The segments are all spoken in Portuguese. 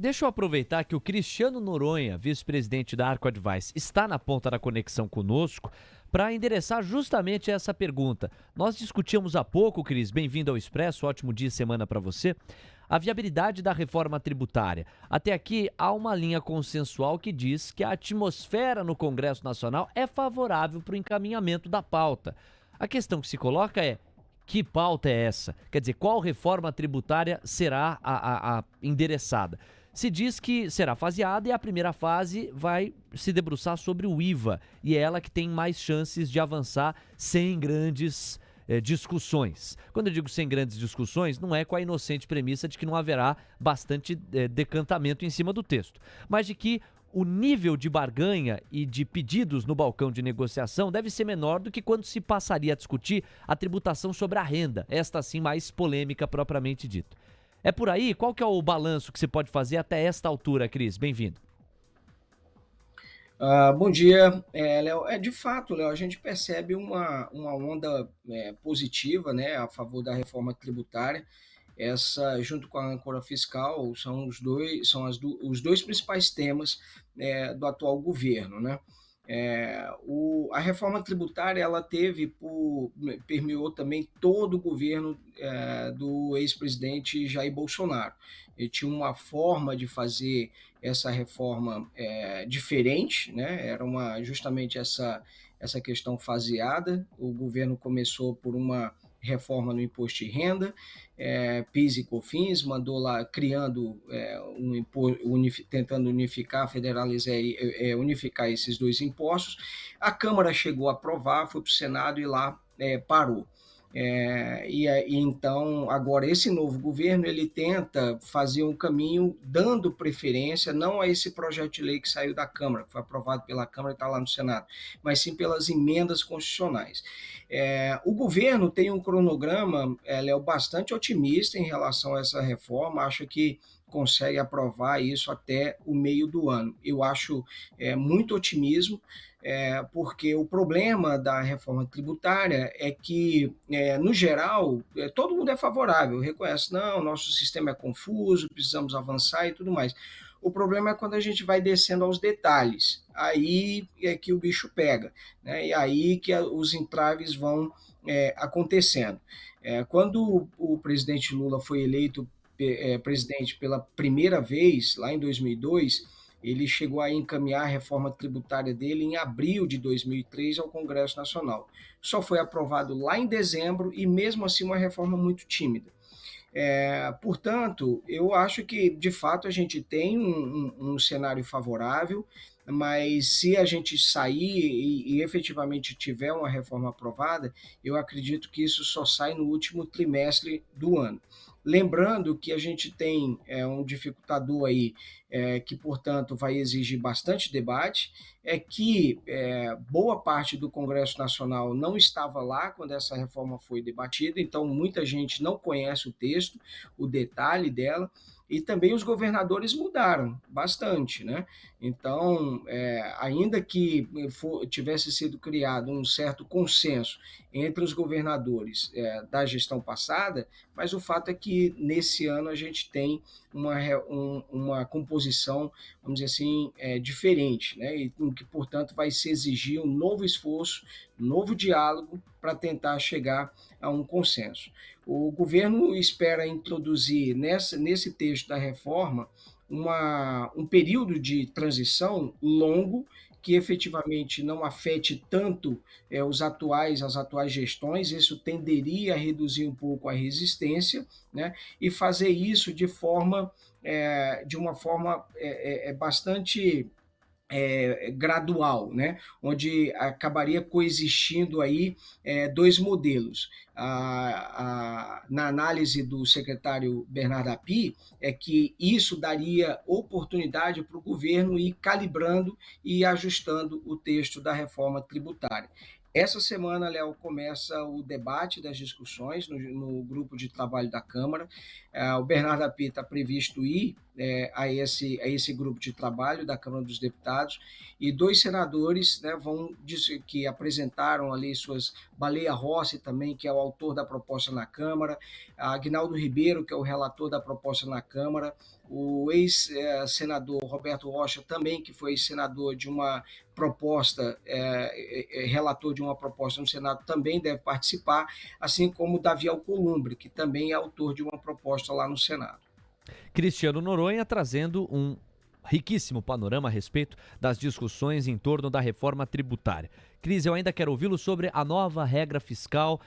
Deixa eu aproveitar que o Cristiano Noronha, vice-presidente da Arco Advice, está na ponta da conexão conosco para endereçar justamente essa pergunta. Nós discutimos há pouco, Cris, bem-vindo ao Expresso, ótimo dia e semana para você, a viabilidade da reforma tributária. Até aqui há uma linha consensual que diz que a atmosfera no Congresso Nacional é favorável para o encaminhamento da pauta. A questão que se coloca é: que pauta é essa? Quer dizer, qual reforma tributária será a endereçada? Se diz que será faseada e a primeira fase vai se debruçar sobre o IVA e é ela que tem mais chances de avançar sem grandes discussões. Quando eu digo sem grandes discussões, não é com a inocente premissa de que não haverá bastante decantamento em cima do texto, mas de que o nível de barganha e de pedidos no balcão de negociação deve ser menor do que quando se passaria a discutir a tributação sobre a renda, esta sim mais polêmica propriamente dito. É por aí? Qual que é o balanço que você pode fazer até esta altura, Cris? Bem-vindo. Bom dia, Léo. De fato, Léo, a gente percebe uma onda positiva, né, a favor da reforma tributária. Essa, junto com a âncora fiscal, os dois principais temas do atual governo, né? A reforma tributária ela permeou também todo o governo do ex-presidente Jair Bolsonaro. Ele tinha uma forma de fazer essa reforma diferente, né? Era justamente essa questão faseada. O governo começou por uma reforma no imposto de renda, PIS e COFINS, mandou lá criando, tentando unificar, federalizar, unificar esses dois impostos. A Câmara chegou a aprovar, foi para o Senado e lá parou. Então, agora, esse novo governo, ele tenta fazer um caminho dando preferência, não a esse projeto de lei que saiu da Câmara, que foi aprovado pela Câmara e está lá no Senado, mas sim pelas emendas constitucionais. O governo tem um cronograma, Léo, bastante otimista em relação a essa reforma, acha que consegue aprovar isso até o meio do ano. Eu acho muito otimismo, porque o problema da reforma tributária é que, no geral, todo mundo é favorável, reconhece, não, nosso sistema é confuso, precisamos avançar e tudo mais. O problema é quando a gente vai descendo aos detalhes, aí é que o bicho pega, né? E aí que os entraves vão acontecendo. Quando o presidente Lula foi eleito presidente pela primeira vez, lá em 2002, ele chegou a encaminhar a reforma tributária dele em abril de 2003 ao Congresso Nacional. Só foi aprovado lá em dezembro e, mesmo assim, uma reforma muito tímida. Portanto, eu acho que, de fato, a gente tem um cenário favorável, mas se a gente sair e efetivamente tiver uma reforma aprovada, eu acredito que isso só sai no último trimestre do ano. Lembrando que a gente tem um dificultador aí, que, portanto, vai exigir bastante debate, é que boa parte do Congresso Nacional não estava lá quando essa reforma foi debatida, então muita gente não conhece o texto, o detalhe dela, e também os governadores mudaram bastante, né? Então, ainda que tivesse sido criado um certo consenso entre os governadores da gestão passada, mas o fato é que nesse ano a gente tem uma composição, vamos dizer assim, diferente, né? E que, portanto, vai se exigir um novo esforço, um novo diálogo para tentar chegar a um consenso. O governo espera introduzir nesse texto da reforma um período de transição longo que efetivamente não afete tanto as atuais gestões, isso tenderia a reduzir um pouco a resistência, né? E fazer isso de uma forma bastante gradual, né? Onde acabaria coexistindo aí dois modelos. Na análise do secretário Bernardo Api, é que isso daria oportunidade para o governo ir calibrando e ajustando o texto da reforma tributária. Essa semana, Léo, começa o debate das discussões no grupo de trabalho da Câmara. O Bernardo Api está previsto ir a esse grupo de trabalho da Câmara dos Deputados, e dois senadores, né, que apresentaram ali suas, Baleia Rossi também, que é o autor da proposta na Câmara, Aguinaldo Ribeiro, que é o relator da proposta na Câmara, o ex-senador Roberto Rocha também, que foi senador de uma proposta, relator de uma proposta no Senado, também deve participar, assim como Davi Alcolumbre, que também é autor de uma proposta lá no Senado. Cristiano Noronha trazendo um riquíssimo panorama a respeito das discussões em torno da reforma tributária. Cris, eu ainda quero ouvi-lo sobre a nova regra fiscal.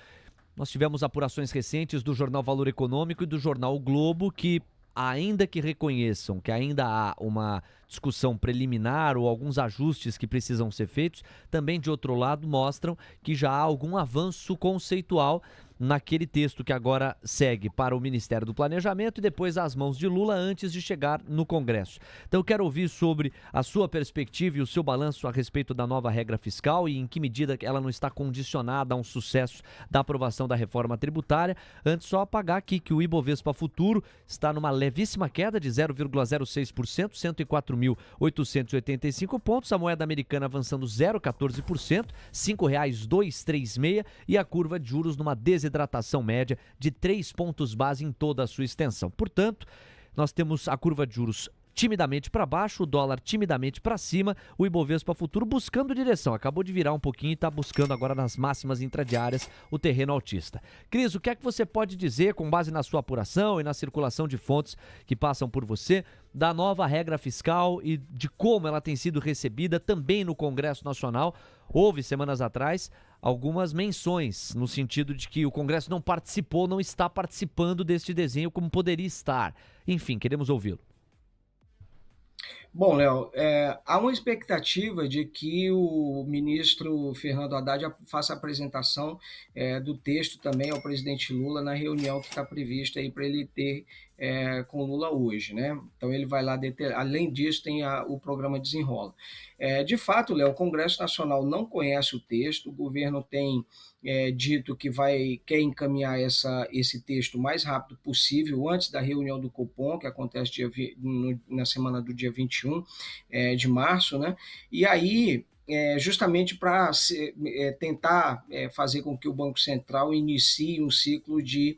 Nós tivemos apurações recentes do jornal Valor Econômico e do jornal o Globo que, ainda que reconheçam que ainda há uma discussão preliminar ou alguns ajustes que precisam ser feitos, também, de outro lado, mostram que já há algum avanço conceitual naquele texto que agora segue para o Ministério do Planejamento e depois às mãos de Lula antes de chegar no Congresso. Então eu quero ouvir sobre a sua perspectiva e o seu balanço a respeito da nova regra fiscal e em que medida ela não está condicionada a um sucesso da aprovação da reforma tributária. Antes, só apagar aqui que o Ibovespa Futuro está numa levíssima queda de 0,06%, 104.885 pontos, a moeda americana avançando 0,14%, R$ 5,236 e a curva de juros numa desidratação média de 3 pontos base em toda a sua extensão. Portanto, nós temos a curva de juros timidamente para baixo, o dólar timidamente para cima, o Ibovespa Futuro buscando direção. Acabou de virar um pouquinho e está buscando agora nas máximas intradiárias o terreno altista. Cris, o que é que você pode dizer, com base na sua apuração e na circulação de fontes que passam por você, da nova regra fiscal e de como ela tem sido recebida também no Congresso Nacional? Houve, semanas atrás, algumas menções no sentido de que o Congresso não participou, não está participando deste desenho como poderia estar. Enfim, queremos ouvi-lo. Bom, Léo, há uma expectativa de que o ministro Fernando Haddad faça a apresentação do texto também ao presidente Lula na reunião que está prevista aí para ele ter com Lula hoje, né? Então ele vai lá, além disso tem o programa Desenrola. De fato, Léo, o Congresso Nacional não conhece o texto, o governo tem dito que quer encaminhar esse texto o mais rápido possível, antes da reunião do Copom, que acontece na semana do dia 21 de março, né? E aí, justamente para tentar fazer com que o Banco Central inicie um ciclo de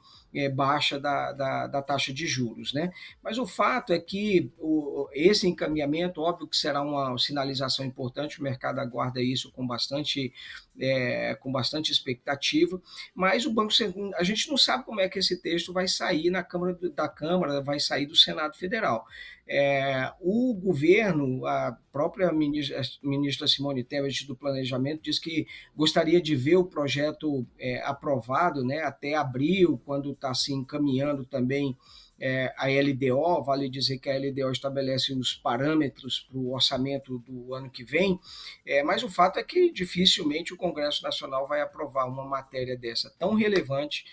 baixa da taxa de juros, né? Mas o fato é que esse encaminhamento, óbvio que será uma sinalização importante, o mercado aguarda isso com bastante expectativa, mas o Banco Central, a gente não sabe como é que esse texto vai sair da Câmara, vai sair do Senado Federal. O governo, a própria ministra Simone Tebet do Planejamento, diz que gostaria de ver o projeto aprovado, né, até abril, quando está se encaminhando também a LDO, vale dizer que a LDO estabelece os parâmetros para o orçamento do ano que vem, mas o fato é que dificilmente o Congresso Nacional vai aprovar uma matéria dessa tão relevante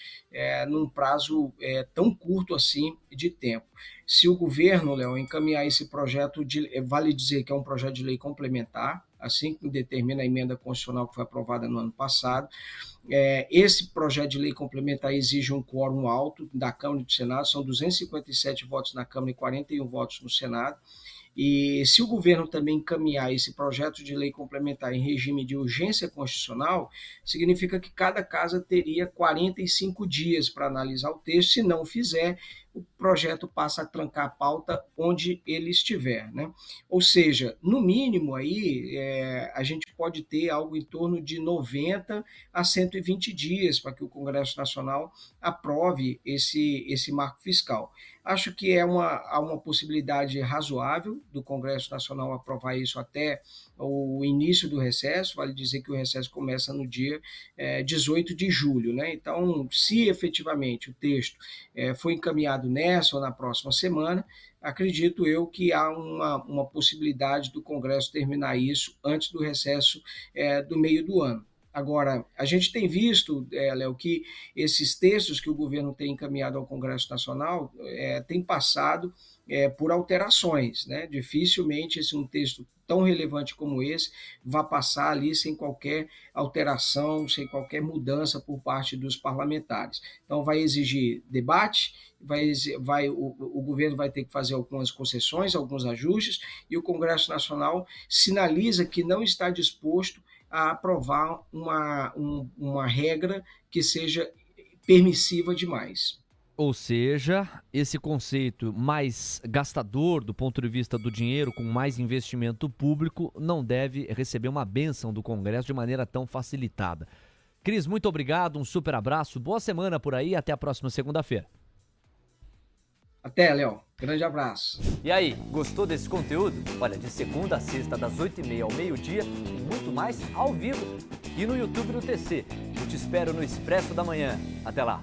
num prazo tão curto assim de tempo. Se o governo, Léo, encaminhar esse projeto, vale dizer que é um projeto de lei complementar, assim como determina a emenda constitucional que foi aprovada no ano passado. Esse projeto de lei complementar exige um quórum alto da Câmara e do Senado, são 257 votos na Câmara e 41 votos no Senado. E se o governo também encaminhar esse projeto de lei complementar em regime de urgência constitucional, significa que cada casa teria 45 dias para analisar o texto. Se não fizer, o projeto passa a trancar a pauta onde ele estiver, né? Ou seja, no mínimo aí a gente pode ter algo em torno de 90 a 120 dias para que o Congresso Nacional aprove esse marco fiscal. Acho que há uma possibilidade razoável do Congresso Nacional aprovar isso até o início do recesso, vale dizer que o recesso começa no dia 18 de julho, né? Então, se efetivamente o texto for encaminhado nessa ou na próxima semana, acredito eu que há uma possibilidade do Congresso terminar isso antes do recesso do meio do ano. Agora, a gente tem visto, Léo, que esses textos que o governo tem encaminhado ao Congresso Nacional têm passado por alterações, né? Dificilmente um texto tão relevante como esse vai passar ali sem qualquer alteração, sem qualquer mudança por parte dos parlamentares. Então, vai exigir debate, o governo vai ter que fazer algumas concessões, alguns ajustes, e o Congresso Nacional sinaliza que não está disposto a aprovar uma regra que seja permissiva demais. Ou seja, esse conceito mais gastador do ponto de vista do dinheiro, com mais investimento público, não deve receber uma bênção do Congresso de maneira tão facilitada. Cris, muito obrigado, um super abraço, boa semana por aí, até a próxima segunda-feira. Até, Léo. Grande abraço. E aí, gostou desse conteúdo? Olha, de segunda a sexta, das 8h30 ao meio-dia, e muito mais ao vivo, e no YouTube do TC. Eu te espero no Expresso da Manhã. Até lá.